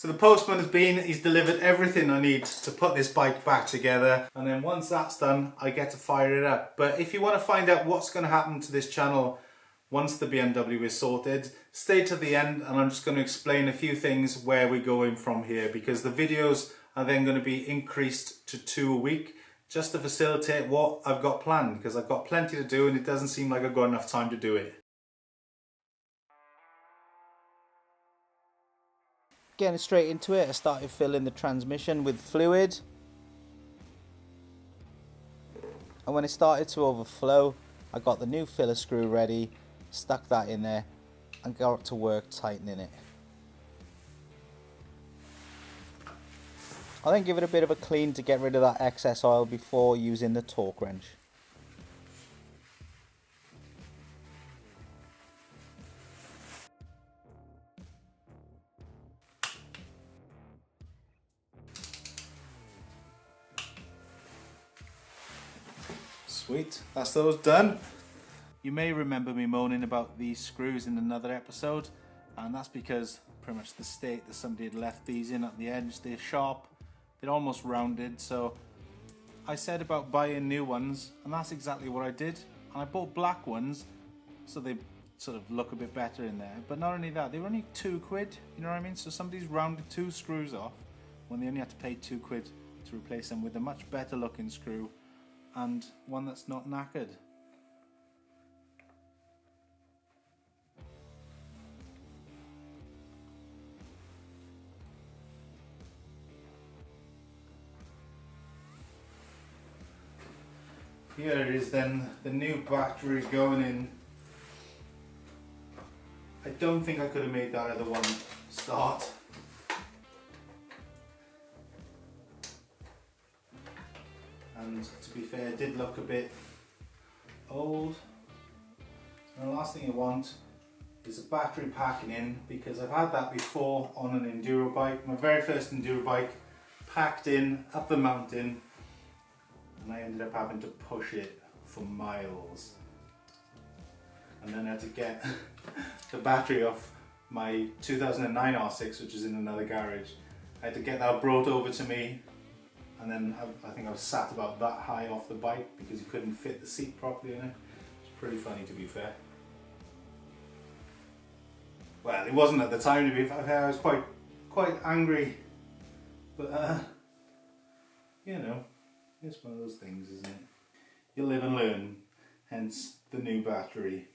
So the postman has been, he's delivered everything I need to put this bike back together, and then once that's done I get to fire it up. But if you want to find out what's going to happen to this channel once the BMW is sorted, stay to the end and I'm just going to explain a few things where we're going from here, because the videos are then going to be increased to 2 a week just to facilitate what I've got planned, because I've got plenty to do and it doesn't seem like I've got enough time to do it. Getting straight into it, I started filling the transmission with fluid, and when it started to overflow I got the new filler screw ready, stuck that in there and got to work tightening it. I'll then give it a bit of a clean to get rid of that excess oil before using the torque wrench. Sweet, that's those done. You may remember me moaning about these screws in another episode, and that's because pretty much the state that somebody had left these in at the edge. They're sharp, they're almost rounded, so I said about buying new ones, and that's exactly what I did. And I bought black ones so they sort of look a bit better in there. But not only that, they were only £2, you know what I mean? So somebody's rounded 2 screws off when they only had to pay £2 to replace them with a much better looking screw and one that's not knackered. Here it is then, the new battery going in. I don't think I could have made that other one start. And to be fair, it did look a bit old. And the last thing I want is a battery packing in, because I've had that before on an enduro bike. My very first enduro bike, packed in up the mountain, and I ended up having to push it for miles. And then I had to get the battery off my 2009 R6, which is in another garage. I had to get that brought over to me, and then I think I was sat about that high off the bike because you couldn't fit the seat properly in it. It's pretty funny, to be fair. Well, it wasn't at the time, to be fair. I was quite angry, but you know, it's one of those things, isn't it? You live and learn, hence the new battery.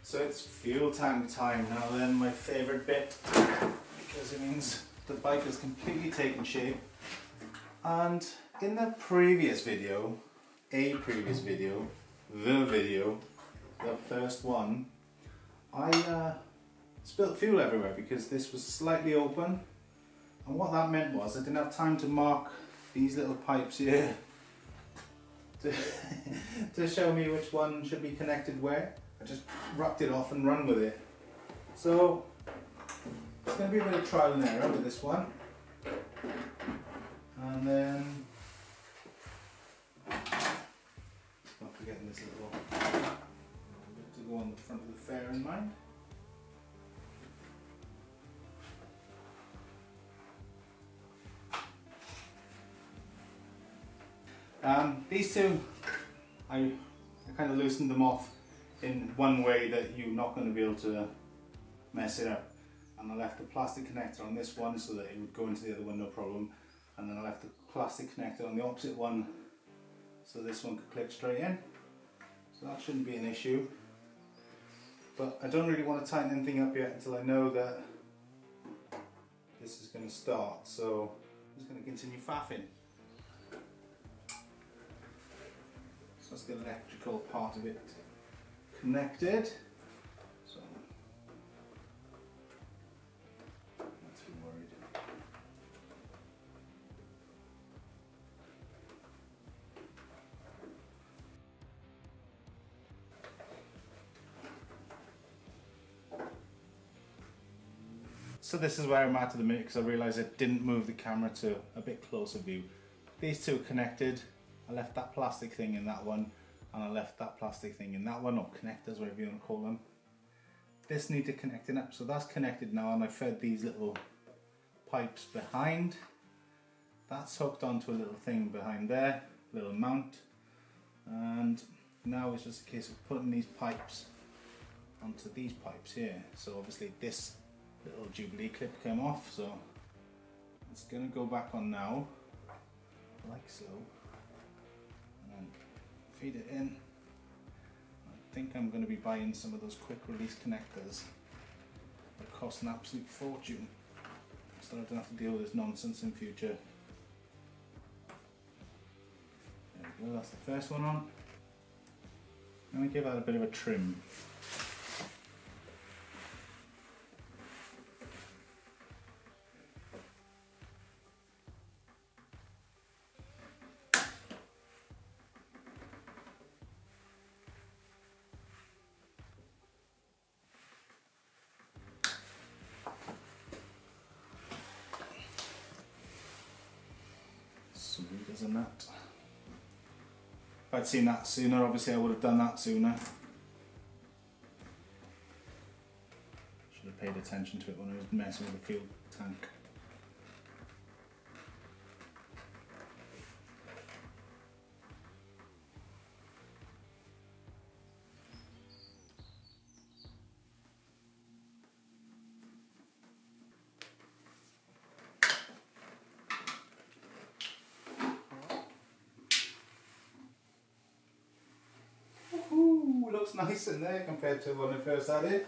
So it's fuel tank time now then, my favourite bit, because it means the bike has completely taken shape. And in the previous video, the first one, I spilled fuel everywhere because this was slightly open, and what that meant was I didn't have time to mark these little pipes here to show me which one should be connected where. I just wrapped it off and run with it. So it's going to be a bit of trial and error with this one. And then, not forgetting this little bit to go on the front of the fairing mind. These two, I kind of loosened them off in one way that you're not going to be able to mess it up. And I left the plastic connector on this one so that it would go into the other one no problem. And then I left the plastic connector on the opposite one so this one could click straight in. So that shouldn't be an issue. But I don't really want to tighten anything up yet until I know that this is going to start. So I'm just going to continue faffing. So that's the electrical part of it connected. So not too worried. So this is where I'm at the minute because I realised I didn't move the camera to a bit closer view. These two are connected. I left that plastic thing in that one and I left that plastic thing in that one, or connectors, whatever you want to call them. This needed connecting up, so that's connected now, and I fed these little pipes behind. That's hooked onto a little thing behind there, little mount, and now it's just a case of putting these pipes onto these pipes here. So obviously this little Jubilee clip came off, so it's going to go back on now, like so, and then feed it in. I think I'm going to be buying some of those quick release connectors that cost an absolute fortune, so I don't have to deal with this nonsense in future. There we go, that's the first one on. I'm going to give that a bit of a trim. Sweet as a nut. If I'd seen that sooner, obviously I would have done that sooner. Should have paid attention to it when I was messing with the fuel tank. Ooh, looks nice in there compared to when I first had it.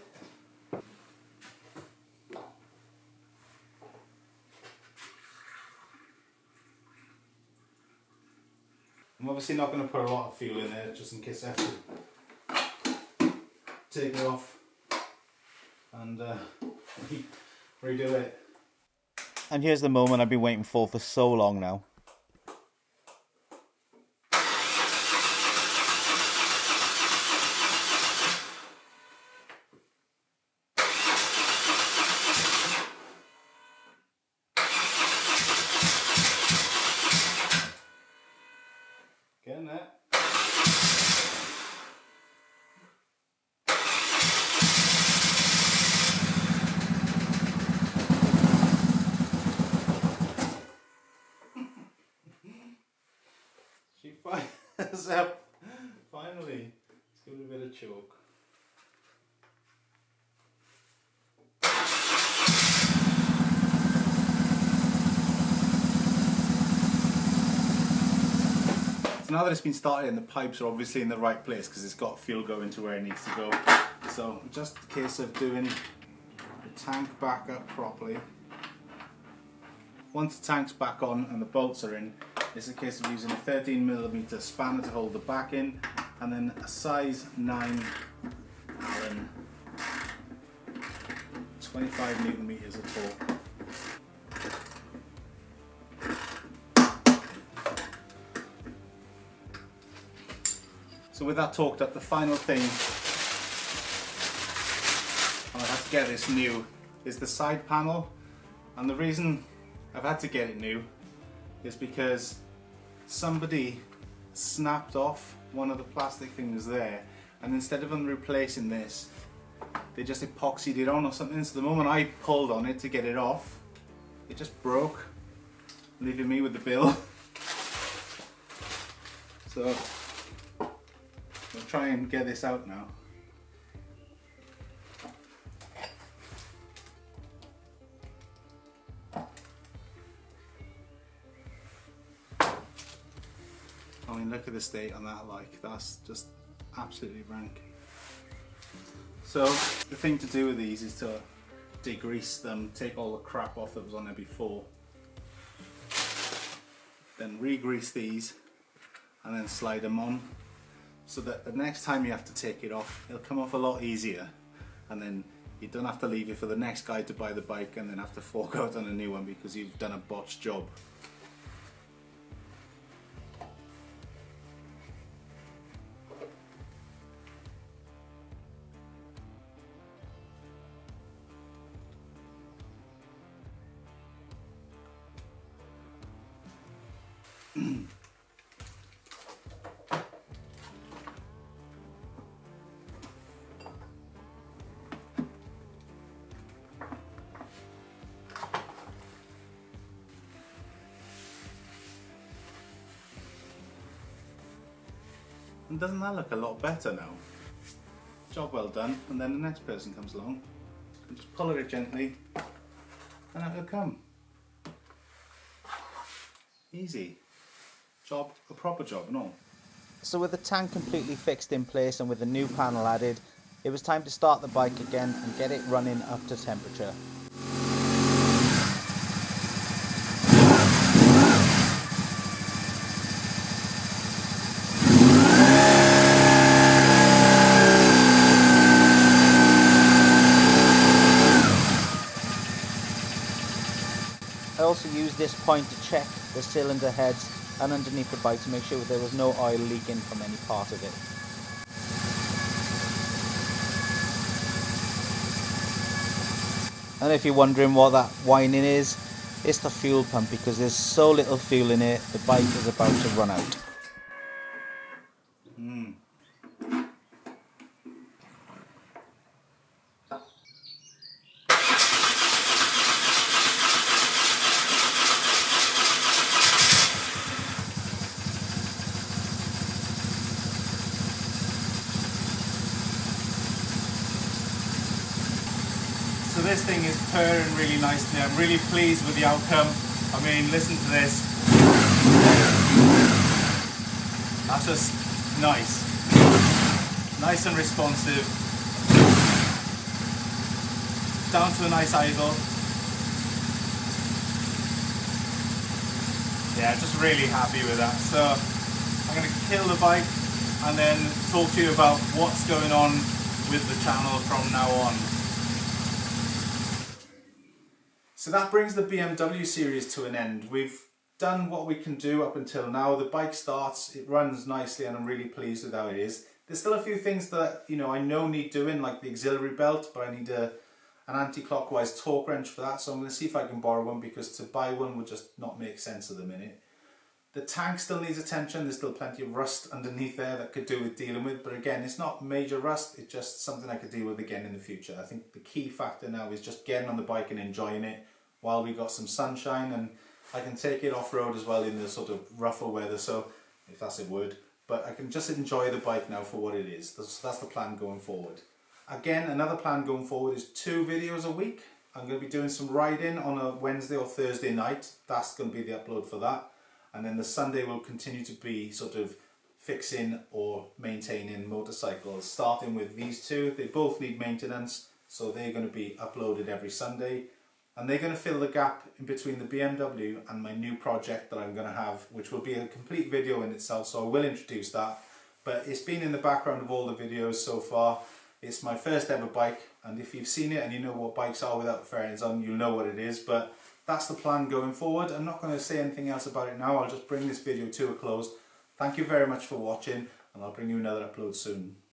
I'm obviously not going to put a lot of fuel in there just in case I have to take it off and redo it. And here's the moment I've been waiting for so long now. Getting there. She fires up. Finally. Let's give it a bit of choke. Now that it's been started and the pipes are obviously in the right place because it's got fuel going to where it needs to go, so just a case of doing the tank back up properly. Once the tank's back on and the bolts are in, it's a case of using a 13mm spanner to hold the back in, and then a size 9 Allen 25Nm of torque. So with that torqued up, the final thing I had to get this new is the side panel, and the reason I've had to get it new is because somebody snapped off one of the plastic things there, and instead of them replacing this, they just epoxied it on or something. So the moment I pulled on it to get it off, it just broke, leaving me with the bill. So I'll try and get this out now. I mean, look at the state on that, like, that's just absolutely rank. So the thing to do with these is to degrease them, take all the crap off that was on there before, then re-grease these and then slide them on, so that the next time you have to take it off, it'll come off a lot easier, and then you don't have to leave it for the next guy to buy the bike and then have to fork out on a new one because you've done a botched job. And doesn't that look a lot better now? Job well done. And then the next person comes along and just pull it gently and out it'll come. Easy. Job, a proper job and all. So with the tank completely fixed in place and with the new panel added, it was time to start the bike again and get it running up to temperature. I also used this point to check the cylinder heads and underneath the bike to make sure there was no oil leaking from any part of it. And if you're wondering what that whining is, it's the fuel pump, because there's so little fuel in it, the bike is about to run out. So this thing is purring really nicely. I'm really pleased with the outcome. I mean, listen to this. That's just nice. Nice and responsive. Down to a nice idle. Yeah, just really happy with that. So I'm going to kill the bike and then talk to you about what's going on with the channel from now on. So that brings the BMW Series to an end. We've done what we can do up until now. The bike starts, it runs nicely, and I'm really pleased with how it is. There's still a few things that I know need doing, like the auxiliary belt, but I need an anti-clockwise torque wrench for that, so I'm going to see if I can borrow one, because to buy one would just not make sense at the minute. The tank still needs attention. There's still plenty of rust underneath there that could do with dealing with, but again, it's not major rust, it's just something I could deal with again in the future. I think the key factor now is just getting on the bike and enjoying it while we got some sunshine, and I can take it off-road as well in the sort of rougher weather, so if that's a word, but I can just enjoy the bike now for what it is. That's the plan going forward. Again, another plan going forward is 2 videos a week. I'm going to be doing some riding on a Wednesday or Thursday night. That's going to be the upload for that. And then the Sunday will continue to be sort of fixing or maintaining motorcycles, starting with these 2. They both need maintenance, so they're going to be uploaded every Sunday. And they're going to fill the gap in between the BMW and my new project that I'm going to have, which will be a complete video in itself, so I will introduce that. But it's been in the background of all the videos so far. It's my first ever bike, and if you've seen it and you know what bikes are without fairings on, you'll know what it is. But that's the plan going forward. I'm not going to say anything else about it now. I'll just bring this video to a close. Thank you very much for watching, and I'll bring you another upload soon.